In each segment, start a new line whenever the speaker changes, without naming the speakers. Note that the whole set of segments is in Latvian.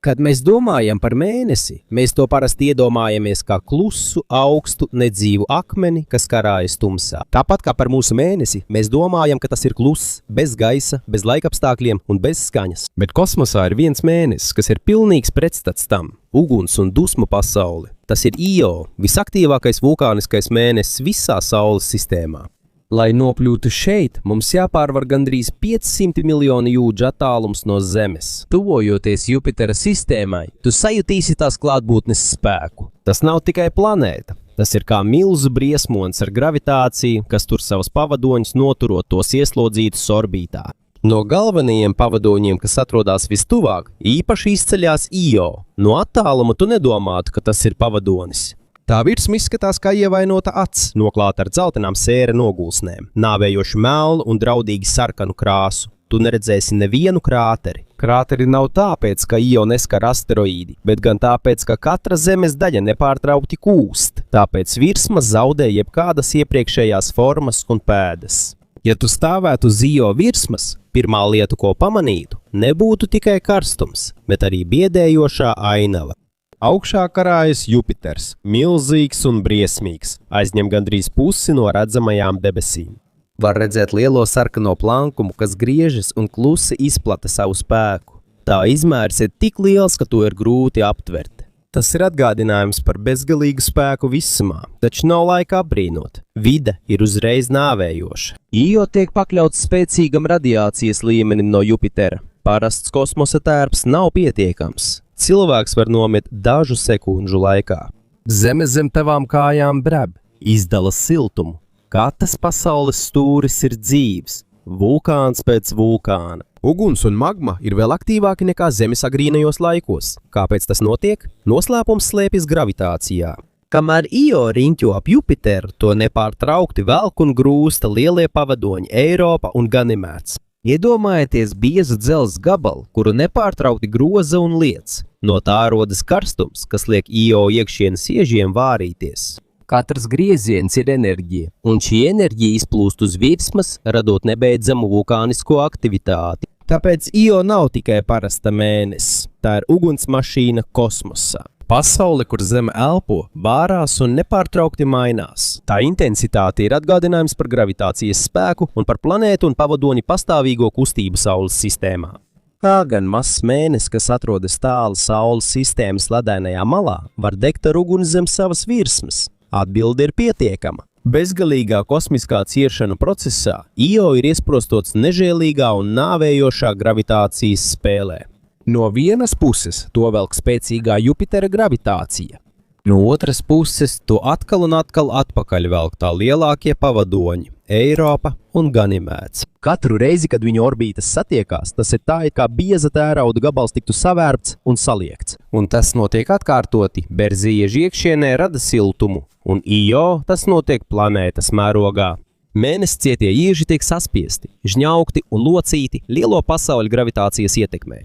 Kad mēs domājam par mēnesi, mēs to parasti iedomājamies kā klusu, augstu, nedzīvu akmeni, kas karājas tumsā. Tāpat kā par mūsu mēnesi, mēs domājam, ka tas ir kluss, bez gaisa, bez laikapstākļiem un bez skaņas. Bet kosmosā ir viens mēnesis, kas ir pilnīgs pretstats tam – uguns un dusmu pasauli. Tas ir Io, visaktīvākais vulkāniskais mēnesis visā Saules sistēmā. Lai nokļūtu šeit, mums jāpārvar gandrīz 500 miljonu jūdžu attālums no Zemes. Tuvojoties Jupitera sistēmai, tu sajutīsi tās klātbūtnes spēku. Tas nav tikai planēta. Tas ir kā milzu briesmonis ar gravitāciju, kas tur savus pavadoņus noturot tos ieslodzītus orbītā. No galvenajiem pavadoņiem, kas atrodas vistuvāk, īpaši izceļās Io. No attāluma tu nedomātu, ka tas ir pavadonis. Tā virsma izskatās kā ievainota acs, noklāta ar dzeltenām sēra nogulsnēm, nāvējošu melnu un draudīgi sarkanu krāsu. Tu neredzēsi nevienu krāteri. Krāteri nav tāpēc, ka Io neskar asteroīdi, bet gan tāpēc, ka katra Zemes daļa nepārtraukti kūst. Tāpēc virsma zaudē jebkādas iepriekšējās formas un pēdas. Ja tu stāvētu uz Io virsmas, pirmā lieta, ko pamanītu, nebūtu tikai karstums, bet arī biedējošā ainava. Augšā karājas Jupiters, milzīgs un briesmīgs, aizņem gandrīz pusi no redzamajām debesīm. Var redzēt lielo sarkano plankumu, kas griežas un klusi izplata savu spēku. Tā izmērs ir tik liels, ka to ir grūti aptvert. Tas ir atgādinājums par bezgalīgu spēku visumā, taču nav laika apbrīnot. Vide ir uzreiz nāvējoša. Io tiek pakļauts spēcīgam radiācijas līmenim no Jupitera. Parasts kosmosa tērps nav pietiekams. Cilvēks var nomirt dažu sekundžu laikā. Zeme zem tavām kājām breb, izdala siltumu. Katrs pasaules stūris ir dzīvs, vulkāns pēc vulkāna. Uguns un magma ir vēl aktīvāki nekā Zemes agrīnajos laikos. Kāpēc tas notiek? Noslēpums slēpjas gravitācijā. Kamēr Io riņķo ap Jupiteru, to nepārtraukti velk un grūsta lielie pavadoņi Eiropa un Ganimēds. Iedomājieties biezu dzelzs gabalu, kuru nepārtraukti groza un liec. No tā rodas karstums, kas liek Io iekšienes iežiem vārīties. Katrs grieziens ir enerģija, un šī enerģija izplūst uz virsmas, radot nebeidzamu vulkānisko aktivitāti. Tāpēc Io nav tikai parasta mēnesis, tā ir ugunsmašīna kosmosā. Pasaule, kur Zeme elpo, vārās un nepārtraukti mainās. Tā intensitāte ir atgādinājums par gravitācijas spēku un par planētu un pavadoņu pastāvīgo kustību Saules sistēmā. Kā gan mazs mēnesis, kas atrodas tālu Saules sistēmas ledainajā malā, var degt ar uguni zem savas virsmas? Atbilde ir pietiekama. Bezgalīgā kosmiskā ciešanu procesā Io ir iesprostots nežēlīgā un nāvējošā gravitācijas spēlē. No vienas puses to velk spēcīgā Jupitera gravitācija. No otras puses to atkal un atkal atpakaļ velk tā lielākie pavadoņi – Eiropa un Ganimēds. Katru reizi, kad viņu orbītas satiekās, tas ir tā, it kā bieza tērauda gabals tiktu savērpts un saliekts. Un tas notiek atkārtoti. Berzieža iekšienē rada siltumu, un Io tas notiek planētas mērogā. Mēnesis cietie ieži tiek saspiesti, žņaukti un locīti lielo pasauļu gravitācijas ietekmē.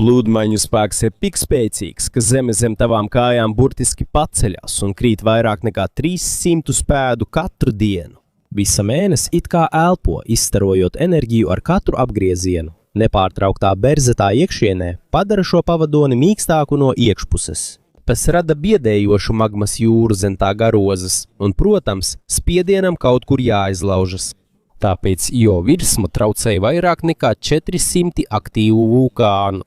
Plūdmaiņu spēks ir tik spēcīgs, ka Zeme zem tavām kājām burtiski paceļas un krīt vairāk nekā 300 pēdu katru dienu. Visa mēnesis it kā elpo, izstarojot enerģiju ar katru apgriezienu. Nepārtrauktā berze tā iekšienē padara šo pavadoni mīkstāku no iekšpuses. Tas rada biedējošu magmas jūru zem tā garozas un, protams, spiedienam kaut kur jāizlaužas. Tāpēc Io virsma traucēja vairāk nekā 400 aktīvu vulkānu.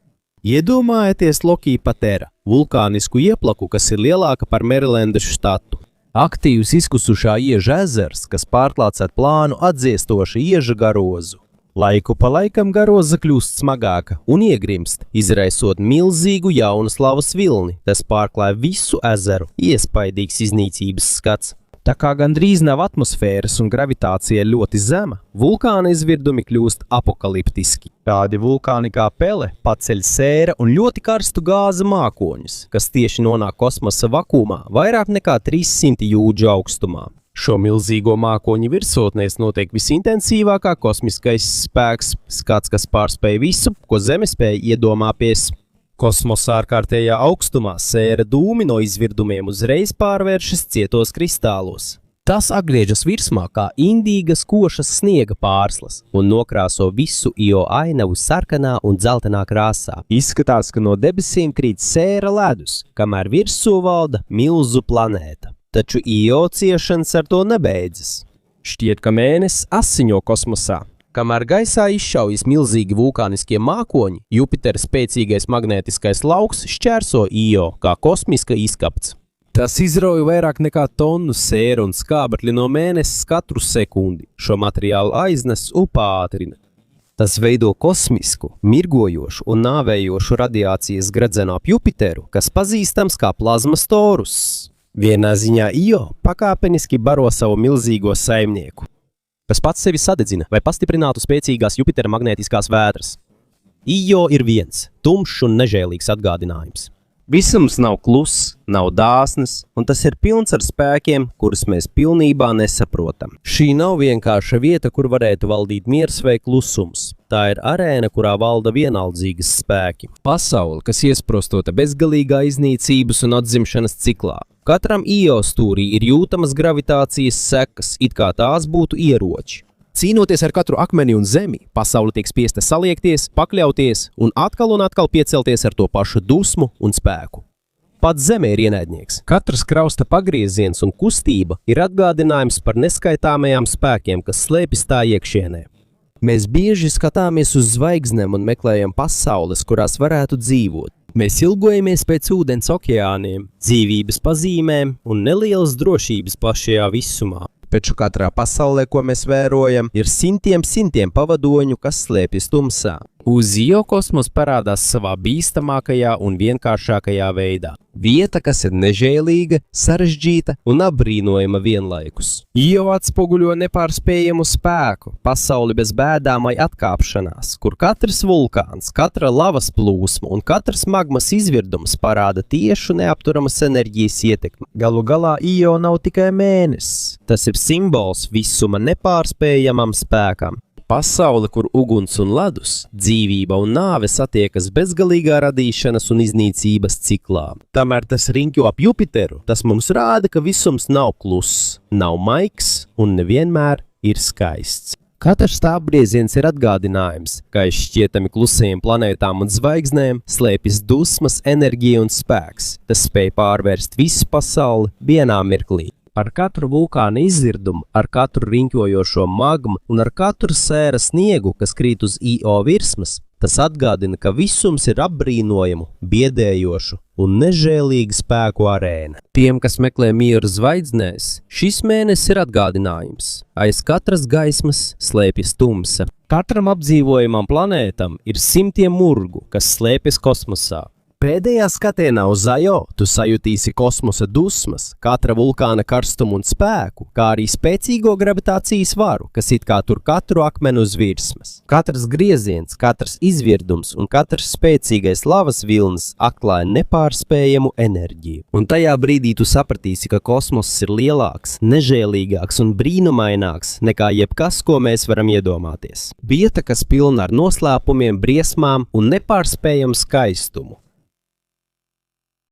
Iedomājieties Lokija Patera, vulkānisku ieplaku, kas ir lielāka par Merilendas štatu. Aktīvs izkusušā ieža ezers, kas pārklāts ar plānu atdziestoša ieža garozu. Laiku pa laikam garoza kļūst smagāka un iegrimst, izraisot milzīgu jaunas lavas vilni. Tas pārklāja visu ezeru, iespaidīgs iznīcības skats. Tā kā gandrīz nav atmosfēras un gravitācija ļoti zema, vulkāna izvirdumi kļūst apokaliptiski. Tādi vulkāni kā Pele paceļ sēra un ļoti karstu gāza mākoņus, kas tieši nonāk kosmosa vakumā vairāk nekā 300 jūdžu augstumā. Šo milzīgo mākoņu virsotnēs notiek visintensīvākā kosmiskais spēks, skats, kas pārspēj visu, ko Zeme spēja iedomāties. Kosmosā ārkārtējā augstumā sēra dūmi no izvirdumiem uzreiz pārvēršas cietos kristālos. Tas atgriežas virsmā kā indīgas košas sniega pārslas un nokrāso visu Io ainavu sarkanā un dzeltenā krāsā. Izskatās, ka no debesīm krīt sēra ledus, kamēr virsū valda milzu planēta. Taču Io ciešanas ar to nebeidzas. Šķiet, ka mēnesis asiņo kosmosā. Kamēr gaisā izšaujas milzīgi vulkāniskie mākoņi, Jupitera spēcīgais magnētiskais lauks šķērso Io kā kosmiska izkapts. Tas izrauj vairāk nekā tonu sēra un skābekļa no mēneses katru sekundi. Šo materiālu aiznes un pātrina. Tas veido kosmisku, mirgojošu un nāvējošu radiācijas gredzenu ap Jupiteru, kas pazīstams kā plazmas torus. Vienā ziņā Io pakāpeniski baro savu milzīgo saimnieku, kas pats sevi sadedzina vai pastiprinātu spēcīgās Jupitera magnētiskās vētras. Io ir viens, tumšs un nežēlīgs atgādinājums. Visums nav kluss, nav dāsns, un tas ir pilns ar spēkiem, kurus mēs pilnībā nesaprotam. Šī nav vienkārša vieta, kur varētu valdīt miers vai klusums. Tā ir arēna, kurā valda vienaldzīgas spēki. Pasaule, kas iesprostota bezgalīgā iznīcības un atzimšanas ciklā. Katram Io stūrī ir jūtamas gravitācijas sekas, it kā tās būtu ieroči. Cīnoties ar katru akmeni un zemi, pasaule tiek spiesta saliekties, pakļauties un atkal piecelties ar to pašu dusmu un spēku. Pats zeme ir ienaidnieks. Katrs krausta pagrieziens un kustība ir atgādinājums par neskaitāmajām spēkiem, kas slēpjas tā iekšienē. Mēs bieži skatāmies uz zvaigznēm un meklējam pasaules, kurās varētu dzīvot. Mēs ilgojamies pēc ūdens okeāniem, dzīvības pazīmēm un nelielas drošības plašajā visumā. Taču katrā pasaulē, ko mēs vērojam, ir simtiem pavadoņu, kas slēpjas tumsā. Uz Io kosmos parādās savā bīstamākajā un vienkāršākajā veidā. Vieta, kas ir nežēlīga, sarežģīta un apbrīnojama vienlaikus. Io atspoguļo nepārspējamu spēku, pasauli bez bēdām vai atkāpšanās, kur katrs vulkāns, katra lavas plūsma un katrs magmas izvirdums parāda tiešu neapturamas enerģijas ietekmi. Galu galā Io nav tikai mēnesis. Tas ir simbols visuma nepārspējamam spēkam. Pasaule, kur uguns un ledus, dzīvība un nāve satiekas bezgalīgā radīšanas un iznīcības ciklā. Tomēr tas riņķo ap Jupiteru, tas mums rāda, ka visums nav kluss, nav maigs un nevienmēr ir skaists. Katrs tā apgrieziens ir atgādinājums, ka aiz šķietami klusajiem planētām un zvaigznēm slēpjas dusmas, enerģija un spēks. Tas spēj pārvērst visu pasauli vienā mirklī. Ar katru vulkāna izvirdumu, ar katru riņķojošo magmu un ar katru sēra sniegu, kas krīt uz Io virsmas, tas atgādina, ka visums ir apbrīnojamu, biedējošu un nežēlīgu spēku arēna. Tiem, kas meklē mieru zvaigznēs, šis mēnesis ir atgādinājums. Aiz katras gaismas slēpjas tumsa. Katram apdzīvojamam planētam ir simtiem murgu, kas slēpjas kosmosā. Pēdējā skatienā uz Io tu sajutīsi kosmosa dusmas, katra vulkāna karstumu un spēku, kā arī spēcīgo gravitācijas varu, kas it kā tur katru akmeni uz virsmas. Katrs grieziens, katrs izvirdums un katrs spēcīgais lavas vilnis atklāja nepārspējamu enerģiju. Un tajā brīdī tu sapratīsi, ka kosmoss ir lielāks, nežēlīgāks un brīnumaināks nekā jebkas, ko mēs varam iedomāties. Vieta, kas pilna ar noslēpumiem, briesmām un nepārspējamu skaistumu.